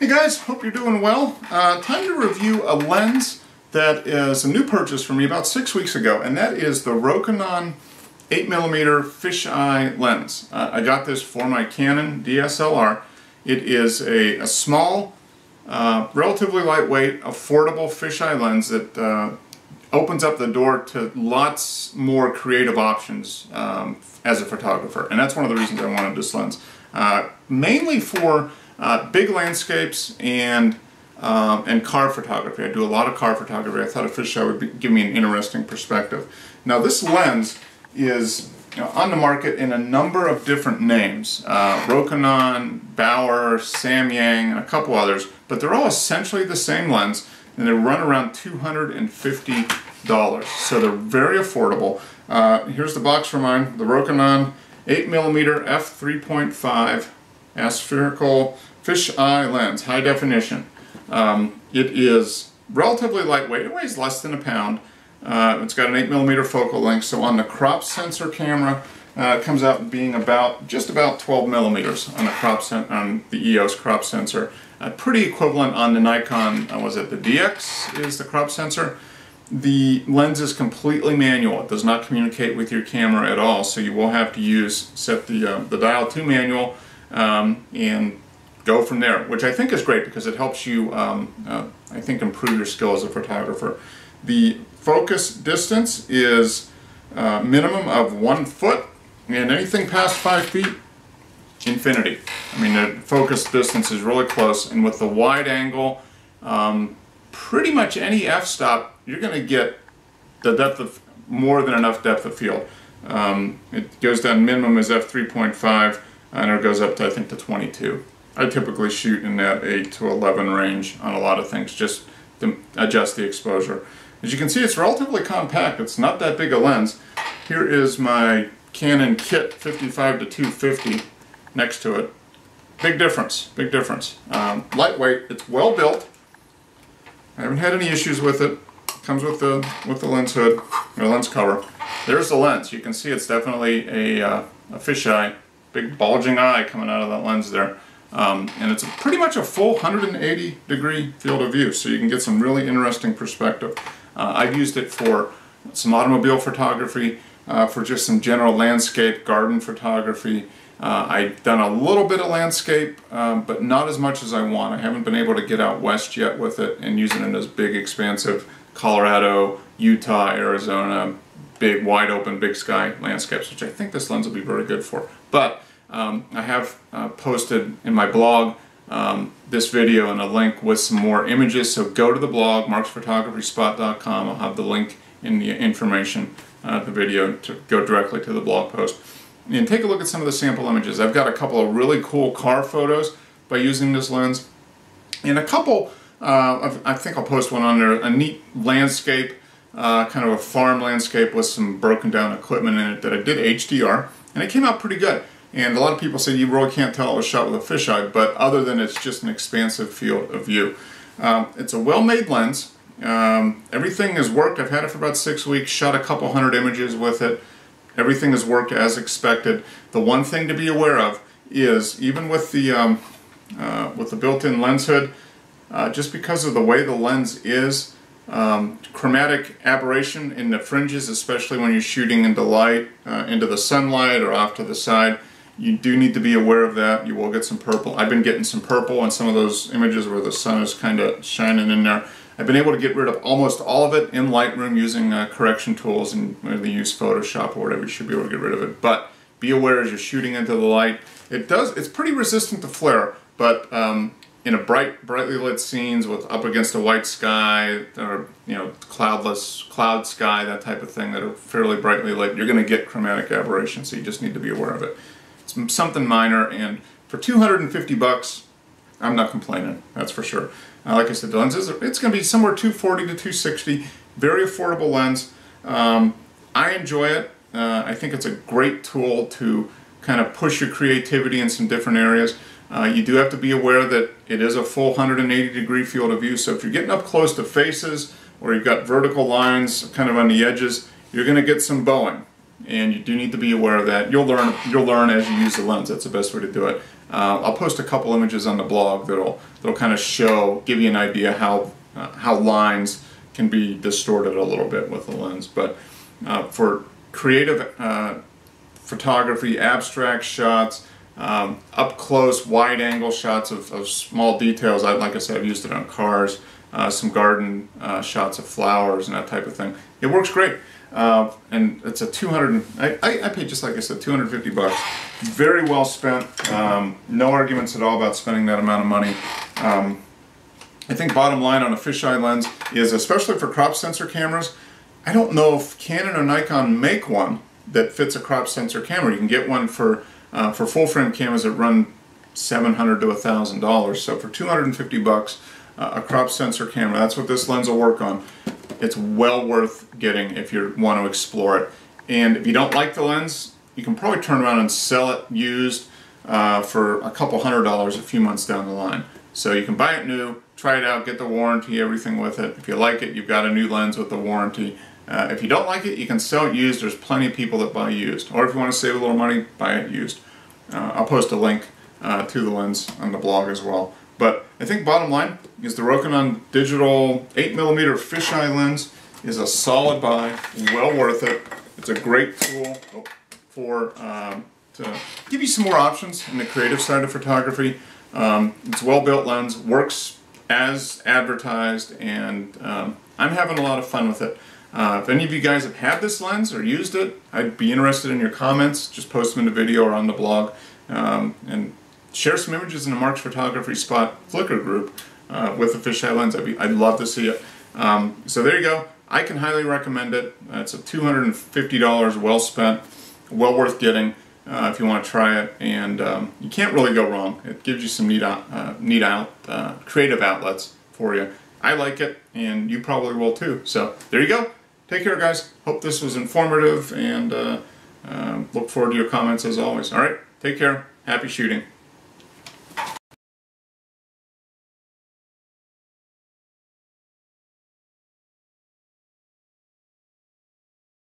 Hey guys, hope you're doing well. Time to review a lens that is a new purchase for me about 6 weeks ago, and that is the Rokinon 8mm fisheye lens. I got this for my Canon DSLR. It is a small, relatively lightweight, affordable fisheye lens that opens up the door to lots more creative options as a photographer, and that's one of the reasons I wanted this lens. Mainly for big landscapes and car photography. I do a lot of car photography. I thought a fisheye would give me an interesting perspective. Now this lens is on the market in a number of different names. Rokinon, Bauer, Samyang, and a couple others, but they're all essentially the same lens, and they run around $250. So they're very affordable. Here's the box for mine, the Rokinon 8mm f3.5 aspherical fisheye lens, high definition. It is relatively lightweight. It weighs less than a pound. It's got an 8mm focal length, so on the crop sensor camera, it comes out being just about 12 millimeters on the EOS crop sensor. Pretty equivalent on the Nikon. Was it the DX? Is the crop sensor? The lens is completely manual. It does not communicate with your camera at all, so you will have to set the dial to manual and go from there, which I think is great because it helps you, I think, improve your skill as a photographer. The focus distance is minimum of 1 foot, and anything past 5 feet, infinity. I mean, the focus distance is really close, and with the wide angle, pretty much any f-stop, you're going to get the depth of, more than enough depth of field. It goes down, minimum is f3.5, and it goes up to, I think, to 22. I typically shoot in that 8 to 11 range on a lot of things, just to adjust the exposure. As you can see, it's relatively compact. It's not that big a lens. Here is my Canon kit 55 to 250 next to it. Big difference, big difference. Lightweight, it's well built. I haven't had any issues with it. Comes with the lens hood, or lens cover. There's the lens. You can see it's definitely a fisheye. Big bulging eye coming out of that lens there. And it's pretty much a full 180-degree field of view, so you can get some really interesting perspective. I've used it for some automobile photography, for just some general landscape, garden photography. I've done a little bit of landscape, but not as much as I want. I haven't been able to get out west yet with it and use it in those big, expansive Colorado, Utah, Arizona, big, wide open, big sky landscapes, which I think this lens will be very good for. But I have posted in my blog this video and a link with some more images, so go to the blog, marksphotographyspot.com. I'll have the link in the information of the video to go directly to the blog post. And take a look at some of the sample images. I've got a couple of really cool car photos by using this lens, and a couple, I think I'll post one on there, a neat landscape, kind of a farm landscape with some broken down equipment in it that I did HDR, and it came out pretty good. And a lot of people say you really can't tell it was shot with a fisheye, but other than it's just an expansive field of view. It's a well-made lens. Everything has worked. I've had it for about 6 weeks, shot a couple hundred images with it. Everything has worked as expected. The one thing to be aware of is, even with the built-in lens hood, just because of the way the lens is, chromatic aberration in the fringes, especially when you're shooting into light, into the sunlight or off to the side, you do need to be aware of that. You will get some purple. I've been getting some purple on some of those images where the sun is kind of shining in there. I've been able to get rid of almost all of it in Lightroom using correction tools, and when they use Photoshop or whatever, you should be able to get rid of it. But be aware as you're shooting into the light, it's pretty resistant to flare, but in a brightly lit scenes with up against a white sky, or cloudless cloud sky, that type of thing that are fairly brightly lit, you're going to get chromatic aberration, so you just need to be aware of it. It's something minor, and for $250, I'm not complaining, that's for sure. Like I said, the lenses, it's going to be somewhere $240 to $260, very affordable lens. I enjoy it. I think it's a great tool to kind of push your creativity in some different areas. You do have to be aware that it is a full 180-degree field of view, so if you're getting up close to faces or you've got vertical lines kind of on the edges, you're going to get some bowing. and you do need to be aware of that. You'll learn as you use the lens. That's the best way to do it. I'll post a couple images on the blog that'll kind of give you an idea how lines can be distorted a little bit with the lens. But for creative photography, abstract shots, up close, wide angle shots of small details, like I said, I've used it on cars, some garden shots of flowers and that type of thing. It works great. And it's a I paid, just like I said, 250 bucks. Very well spent. No arguments at all about spending that amount of money. I think bottom line on a fisheye lens is, especially for crop sensor cameras, I don't know if Canon or Nikon make one that fits a crop sensor camera. You can get one for full frame cameras that run $700 to $1,000. So for 250 bucks, a crop sensor camera, that's what this lens will work on. It's well worth getting if you want to explore it. And if you don't like the lens, you can probably turn around and sell it used for a couple $100 a few months down the line. So you can buy it new, try it out, get the warranty, everything with it. If you like it, you've got a new lens with the warranty. If you don't like it, you can sell it used. There's plenty of people that buy used. Or if you want to save a little money, buy it used. I'll post a link to the lens on the blog as well. But I think bottom line is the Rokinon digital 8mm fisheye lens is a solid buy, well worth it. It's a great tool for to give you some more options in the creative side of photography. It's a well-built lens, works as advertised, and I'm having a lot of fun with it. If any of you guys have had this lens or used it, I'd be interested in your comments. Just post them in the video or on the blog. And share some images in the Mark's Photography Spot Flickr group with the fisheye lens. I'd love to see it. So there you go. I can highly recommend it. It's a $250 well spent, well worth getting if you want to try it. And you can't really go wrong. It gives you some creative outlets for you. I like it, and you probably will too. So there you go. Take care, guys. Hope this was informative, and look forward to your comments as always. All right, take care. Happy shooting.